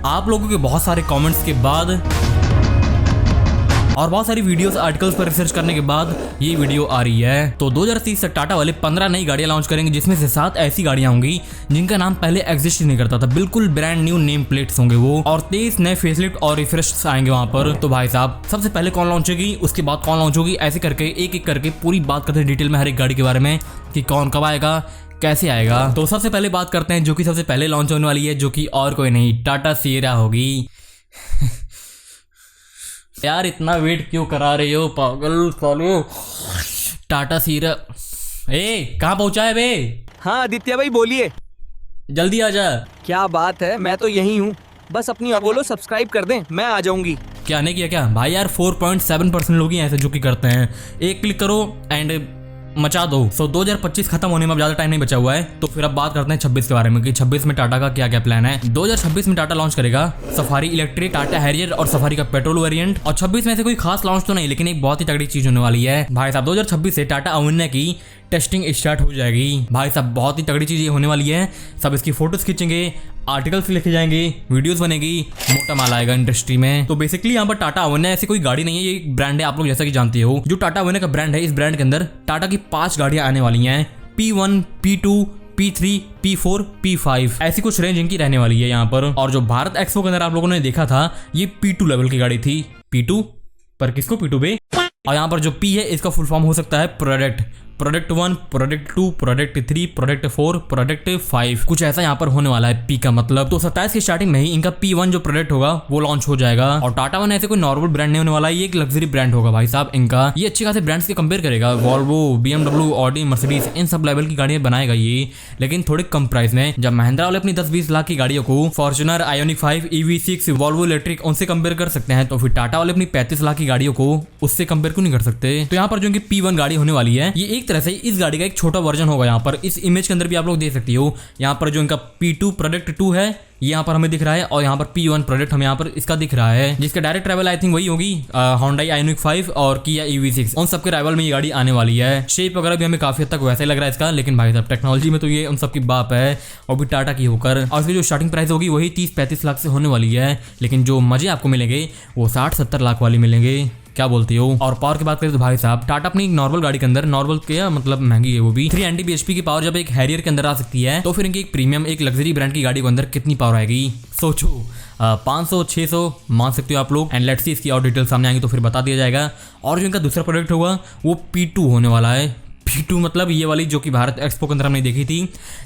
आप लोगों के बहुत सारे कमेंट्स के बाद और बहुत सारी वीडियोस आर्टिकल्स पर रिसर्च करने के बाद ये वीडियो आ रही है। तो 2030 तक टाटा वाले 15 नई गाड़ियां लॉन्च करेंगे, जिसमें से 7 ऐसी गाड़ियां होंगी जिनका नाम पहले एग्जिस्ट नहीं करता था। बिल्कुल ब्रांड न्यू नेम प्लेट्स होंगे वो, और 23 नए फेसलिफ्ट और रिफ्रेश आएंगे वहां पर। तो भाई साहब, सबसे पहले कौन लॉन्च होगी, उसके बाद कौन लॉन्च होगी, ऐसे करके एक एक करके पूरी बात करते हैं डिटेल में हर एक गाड़ी के बारे में कि कौन कब आएगा, कैसे आएगा। तो सबसे पहले बात करते हैं जो कि सबसे पहले लॉन्च होने वाली है, जो कि और कोई नहीं, टाटा सिएरा होगी। यार इतना वेट क्यों करा रहे हो पागल सालो। टाटा सिएरा कहाँ पहुंचा है बे? हाँ आदित्य भाई बोलिए। जल्दी आ जा। क्या बात है, मैं तो यही हूँ, बस अपनी बोलो सब्सक्राइब कर दें, मैं आ जाऊंगी। क्या नहीं किया क्या भाई? यार 4.7% लोग ही ऐसे जो कि करते हैं। एक क्लिक करो एंड मचा दो। 2025 खत्म होने में अब ज्यादा टाइम नहीं बचा हुआ है, तो फिर अब बात करते हैं 26 के बारे में कि 26 में टाटा का क्या क्या प्लान है। 2026 में टाटा लॉन्च करेगा सफारी इलेक्ट्रिक, टाटा हैरियर और सफारी का पेट्रोल वेरिएंट। और 26 में से कोई खास लॉन्च तो नहीं, लेकिन एक बहुत ही तगड़ी चीज होने वाली है भाई साहब। 2026 से टाटा अवेन्या की टेस्टिंग स्टार्ट हो जाएगी भाई साहब। बहुत ही तगड़ी चीज ये होने वाली है। सब इसकी फोटोज खींचेंगे, आर्टिकल्स लिखे जाएंगे, वीडियोस बनेगी, मोटा माल आएगा इंडस्ट्री में। तो बेसिकली यहाँ पर टाटा अवेन्या ऐसी कोई गाड़ी नहीं है, ये एक ब्रांड है, आप लोग जैसा कि जानते हो। जो टाटा अवेन्या का ब्रांड है, इस ब्रांड के अंदर टाटा की 5 गाड़ियां आने वाली हैं। P1, P2, P3, P4, P5 ऐसी कुछ रेंज इनकी रहने वाली है यहाँ पर। और जो भारत एक्सपो के अंदर आप लोगों ने देखा था, ये P2 लेवल की गाड़ी थी। P2 पर किसको P2 बे? और यहाँ पर जो P है, इसका फुल फॉर्म हो सकता है product 1, product 2, product 3, product 4, product 5, कुछ ऐसा यहाँ पर होने वाला है P का मतलब। तो 27 की स्टार्टिंग में ही इनका P1 जो प्रोडक्ट होगा वो लॉन्च हो जाएगा। और टाटा वन ऐसे कोई नॉर्मल ब्रांड नहीं होने वाला है, ये एक लग्जरी ब्रांड होगा भाई साहब इनका। ये अच्छे खासे ब्रांड्स के कंपेयर करेगा, वॉल्वो, BMW, ऑडी, मर्सिडीज, इन सब लेवल की गाड़ियां बनाएगा ये, लेकिन थोड़े कम प्राइस में। जब महिंद्रा वाले अपनी 10-20 लाख की गाड़ियों को Fortuner, ionic 5, EV6, Volvo electric उनसे कंपेयर कर सकते हैं, तो फिर टाटा वाले अपनी 35 लाख की गाड़ियों को उससे कंपेयर क्यों नहीं कर सकते। तो यहाँ पर जो इनकी P1 गाड़ी होने वाली है, ये एक तरह से इस गाड़ी का एक छोटा वर्जन होगा। यहाँ पर इस इमेज के अंदर भी आप लोग देख सकते हो, यहाँ पर जो इनका P2 प्रोडक्ट 2 है ये यहाँ पर हमें दिख रहा है, और यहाँ पर P1 प्रोडक्ट हमें यहाँ पर इसका दिख रहा है, जिसका डायरेक्ट ट्रैवल आई थिंक वही होगी Hyundai Ioniq 5 और Kia EV6, उन सबके राइवल में ये गाड़ी आने वाली है। शेप वगैरह भी हमें काफी हद तक वैसा ही लग रहा है इसका, लेकिन भाई साहब टेक्नोलॉजी में तो ये उन सबकी बाप है, और भी टाटा की होकर। और इसकी जो स्टार्टिंग प्राइस होगी वही 30-35 लाख से होने वाली है, लेकिन जो मजे आपको मिलेंगे वो 60-70 लाख वाली मिलेंगे। क्या बोलते हो? और पावर की बात करें तो भाई साहब, टाटा अपनी नॉर्मल गाड़ी के अंदर, नॉर्मल क्या मतलब महंगी है वो भी, 390 bhp की पावर जब एक हैरियर के अंदर आ सकती है, तो फिर इनकी एक प्रीमियम, एक लग्जरी ब्रांड की गाड़ी के अंदर कितनी पावर आएगी सोचो। 500-600 मान सकते हो आप लोग। एंड लेट्स सी इसकी और डिटेल सामने आएंगी तो फिर बता दिया जाएगा। और जो इनका दूसरा प्रोडक्ट होगा वो P2 होने वाला है। P2 मतलब ये वाली जो कि भारत एक्सपो के अंदर हमने देखी थी,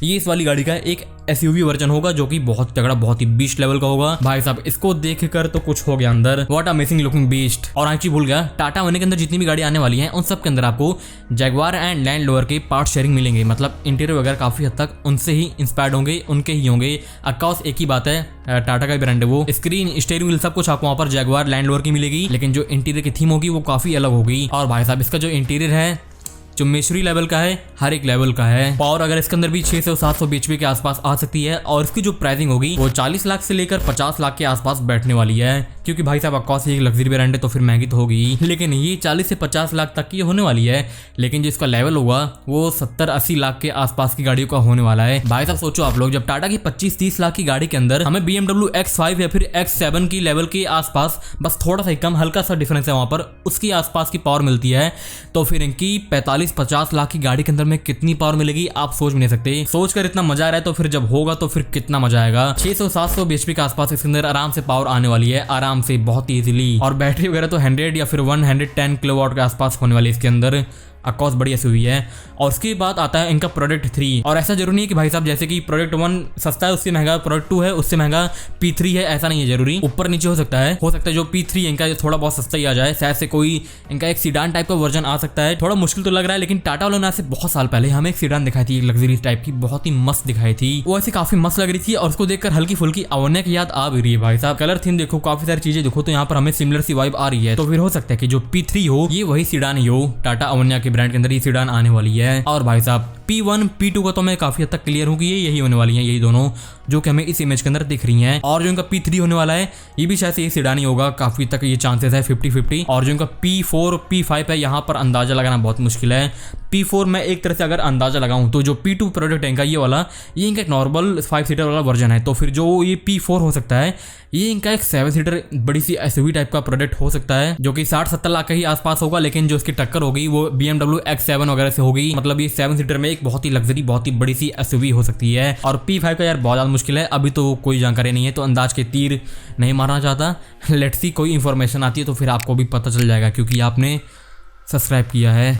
ये इस वाली गाड़ी का एक SUV वर्जन होगा, जो कि बहुत तगड़ा, बहुत ही बीस्ट लेवल का होगा भाई साहब। इसको देखकर तो कुछ हो गया अंदर, व्हाट अमेजिंग लुकिंग बीस्ट। और एक्चुअली भूल गया, टाटा वन के अंदर जितनी भी गाड़ी आने वाली हैं उन सब के अंदर आपको जैगवार एंड लैंड रोवर के पार्ट शेयरिंग मिलेंगे, मतलब इंटीरियर वगैरह काफी हद तक उनसे ही इंस्पायर्ड होंगे, उनके ही होंगे। अफकोर्स एक ही बात है, टाटा का ब्रांड है वो, स्क्रीन, स्टीयरिंग व्हील सब कुछ आपको वहाँ पर जैगवार लैंड रोवर की मिलेगी, लेकिन जो इंटीरियर की थीम होगी वो काफी अलग होगी। और भाई साहब इसका जो इंटीरियर है जो मिशरी लेवल का है, हर एक लेवल का है। पावर अगर इसके अंदर भी 600-700 bhp के आसपास आ सकती है, और इसकी जो प्राइसिंग होगी वो 40 लाख से लेकर 50 लाख के आसपास बैठने वाली है, क्योंकि भाई साहब ऑफकोर्स एक लग्जरी ब्रांड है तो फिर महंगी तो होगी, लेकिन ये 40 से 50 लाख तक की होने वाली है। लेकिन जो इसका लेवल होगा वो 70-80 लाख के आसपास की गाड़ियों का होने वाला है। भाई साहब सोचो आप लोग, जब टाटा की 25-30 लाख की गाड़ी के अंदर हमें BMW X5 या फिर X7 की लेवल के आसपास, बस थोड़ा सा ही कम, हल्का सा डिफरेंस है वहां पर, उसकी आसपास की पावर मिलती है, तो फिर इनकी 45-50 लाख की गाड़ी के अंदर में कितनी पावर मिलेगी आप सोच भी नहीं सकते। सोचकर इतना मजा आ रहा है, तो फिर जब होगा तो फिर कितना मजा आएगा। 600-700 bhp के आसपास इसके अंदर आराम से पावर आने वाली है, आराम से, बहुत इजीली। और बैटरी वगैरह तो 100 या फिर 110 किलोवाट के आसपास होने वाली है इसके अंदर। अफकोर्स बड़ी SUV है। और उसके बाद आता है इनका प्रोडक्ट 3, और ऐसा जरूरी नहीं है कि भाई साहब जैसे कि प्रोडक्ट 1 सस्ता है उससे महंगा प्रोडक्ट 2 है उससे महंगा P3 है, ऐसा नहीं है जरूरी, ऊपर नीचे हो सकता है। जो P3 इनका थोड़ा बहुत सस्ता ही आ जाए, शायद से कोई इनका एक सीडान टाइप का वर्जन आ सकता है। थोड़ा मुश्किल तो लग रहा है, लेकिन टाटा वालों ने ऐसे बहुत साल पहले हमें एक सीडान दिखाई थी, एक लग्जरी टाइप की, बहुत ही मस्त दिखाई थी, वो ऐसे काफी मस्त लग रही थी, और उसको देखकर हल्की फुल्की अवेन्या की याद आ भी रही है भाई साहब। कलर थीम देखो, काफी सारी चीजें देखो, तो यहाँ पर हमें सिमिलर सी वाइब आ रही है। तो फिर हो सकता है कि जो P3 हो ये वही सीडान ही हो, टाटा अवेन्या के ब्रांड के अंदर ये सीडान आने वाली है। और भाई साहब P1 P2 का तो मैं काफी हद तक क्लियर हूँ कि ये यही होने वाली हैं, यही दोनों जो कि हमें इस इमेज के अंदर दिख रही हैं। और जो इनका P3 होने वाला है ये भी शायद से ये सीडान ही होगा, काफी तक ये चांसेस है 50-50। और जो इनका P4 P5 है यहाँ पर अंदाजा लगाना बहुत मुश्किल है। P4 में एक तरह से अगर अंदाजा लगाऊं तो जो P2 प्रोडक्ट है इनका ये वाला, ये इनका एक नॉर्मल 5 सीटर वाला वर्जन है। तो फिर जो ये P4 हो सकता है ये इनका एक 7 सीटर बड़ी सी SUV टाइप का प्रोडक्ट हो सकता है, जो कि 60-70 लाख के ही आसपास होगा। लेकिन जो इसकी टक्कर होगी वो BMW X7 वगैरह से होगी। मतलब ये 7 सीटर में एक बहुत ही लग्जरी, बहुत ही बड़ी सी SUV हो सकती है। और P5 का यार बहुत ज़्यादा मुश्किल है, अभी तो कोई जानकारी नहीं है, तो अंदाज के तीर नहीं मारना चाहता। लेट्स सी, कोई इन्फॉर्मेशन आती है तो फिर आपको भी पता चल जाएगा, क्योंकि आपने सब्सक्राइब किया है।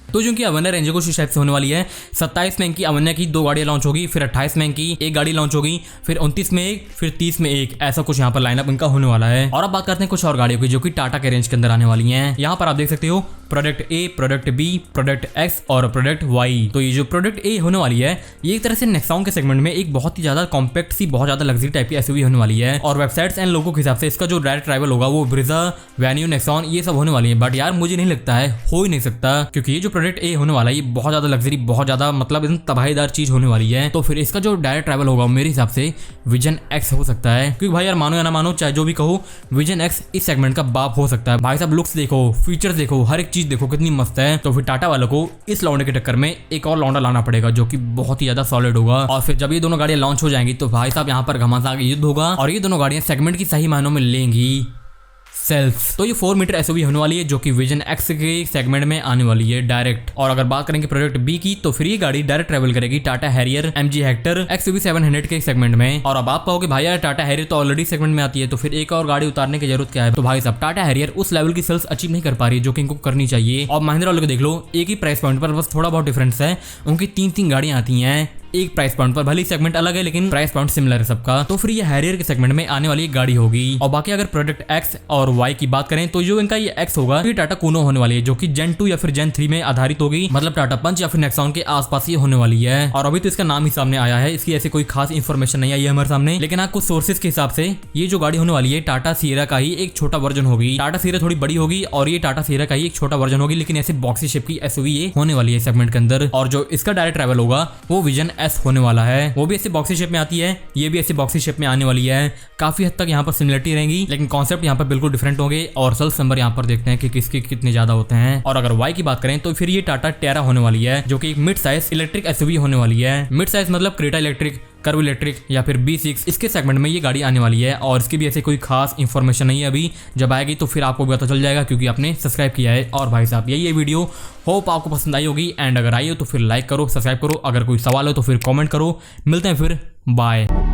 तो जो कि अवन्या रेंजर कुछ टाइप से होने वाली है। 27 में इनकी अवन्या की 2 गाड़ियां लॉन्च होगी, फिर 28 में इनकी 1 गाड़ी लॉन्च होगी, फिर 29 में 1, फिर 30 में 1, ऐसा कुछ यहाँ पर लाइनअप इनका होने वाला है। और अब बात करते हैं कुछ और गाड़ियों की जो कि टाटा के रेंज के अंदर आने वाली हैं। यहाँ पर आप देख सकते हो product A, product B, product X और प्रोडक्ट Y। तो ये जो प्रोडक्ट A होने वाली है ये एक तरह से नेक्सॉन के सेगमेंट में एक बहुत ही ज्यादा कॉम्पैक्ट सी, बहुत ज्यादा लग्जरी टाइप की SUV होने वाली है। और वेबसाइट्स एंड लोगों के हिसाब से इसका जो डायरेक्ट ट्रैवल होगा वो ब्रिजा, वेन्यू, नेक्सॉन ये सब होने वाली है। बट यार मुझे नहीं लगता है, हो ही नहीं सकता, क्योंकि ये जो प्रोडक्ट A होने वाला है ये बहुत ज्यादा लग्जरी, बहुत ज्यादा मतलब एकदम तबाहीदार चीज होने वाली है। तो फिर इसका जो डायरेक्ट ट्रैवल होगा मेरे हिसाब से विजन X हो सकता है। क्योंकि भाई यार मानो या ना मानो, चाहे जो भी कहो, विजन X इस सेगमेंट का बाप हो सकता है। भाई साहब लुक्स देखो, फीचर्स देखो, हर एक चीज देखो कितनी मस्त है। तो फिर टाटा वालों को इस लौंडे के टक्कर में एक और लौंडा लाना पड़ेगा जो कि बहुत ही ज्यादा सॉलिड होगा। और फिर जब ये दोनों गाड़ियां लॉन्च हो जाएंगी तो भाई साहब यहाँ पर घमासान युद्ध होगा और ये दोनों गाड़ियां सेगमेंट की सही मायनों में लेंगी सेल्फ। तो ये 4 मीटर SUV होने वाली है जो कि विजन X के सेगमेंट में आने वाली है डायरेक्ट। और अगर बात करेंगे प्रोडक्ट B की तो फिर ये गाड़ी डायरेक्ट ट्रैवल करेगी Tata Harrier MG Hector XUV 700 के सेगमेंट में। और अब आप कहोगे भाई यार टाटा हैरियर तो ऑलरेडी सेगमेंट में आती है, तो फिर एक और गाड़ी उतारने की जरूरत क्या है। तो भाई साहब टाटा हैरियर उस लेवल की सेल्स अचीव नहीं कर पा रही जो कि इनको करनी चाहिए। और महिंद्रा वालों को देख लो, एक ही प्राइस पॉइंट पर बस थोड़ा बहुत डिफरेंस है, उनकी 3 गाड़ियां आती हैं एक प्राइस पॉइंट पर, भले सेगमेंट अलग है लेकिन प्राइस पॉइंट सिमिलर है सबका। तो फिर ये हैरियर के सेगमेंट में आने वाली एक गाड़ी होगी। और बाकी अगर प्रोडक्ट X और Y की बात करें तो जो इनका ये X होगा ये टाटा कूनो होने वाली है जो कि Gen 2 या फिर Gen 3 में आधारित होगी। मतलब टाटा पंच या फिर नेक्सॉन के आसपास ये होने वाली है। और अभी तो इसका नाम ही सामने आया है, इसकी ऐसी कोई खास इन्फॉर्मेशन नहीं आई है हमारे सामने। लेकिन कुछ सोर्सेज के हिसाब से ये जो गाड़ी होने वाली है टाटा सियरा का ही एक छोटा वर्जन होगी। टाटा सियरा थोड़ी बड़ी होगी और ये टाटा सियरा का ही एक छोटा वर्जन होगी, लेकिन ऐसे बॉक्सी शेप की SUV ये होने वाली है सेगमेंट के अंदर। और जो इसका डायरेक्ट ट्रैवल होगा वो विजन S होने वाला है, वो भी ऐसे बॉक्सी शेप में आती है, ये भी ऐसे बॉक्सी शेप में आने वाली है। काफी हद तक यहाँ पर सिमिलरिटी रहेगी लेकिन कॉन्सेप्ट यहाँ पर बिल्कुल डिफरेंट होंगे। और सेल्स नंबर यहाँ पर देखते हैं कि किसके कितने ज्यादा होते हैं। और अगर Y की बात करें तो फिर ये टाटा टेरा होने वाली है जो कि एक मिड साइज इलेक्ट्रिक SUV होने वाली है। मिड साइज मतलब क्रेटा इलेक्ट्रिक, कर्व इलेक्ट्रिक या फिर B6, इसके सेगमेंट में ये गाड़ी आने वाली है। और इसकी भी ऐसे कोई खास इन्फॉर्मेशन नहीं है, अभी जब आएगी तो फिर आपको भी पता चल जाएगा क्योंकि आपने सब्सक्राइब किया है। और भाई साहब यही ये वीडियो होप आपको पसंद आई होगी, एंड अगर आई हो तो फिर लाइक करो, सब्सक्राइब करो, अगर कोई सवाल हो तो फिर कमेंट करो। मिलते हैं फिर, बाय।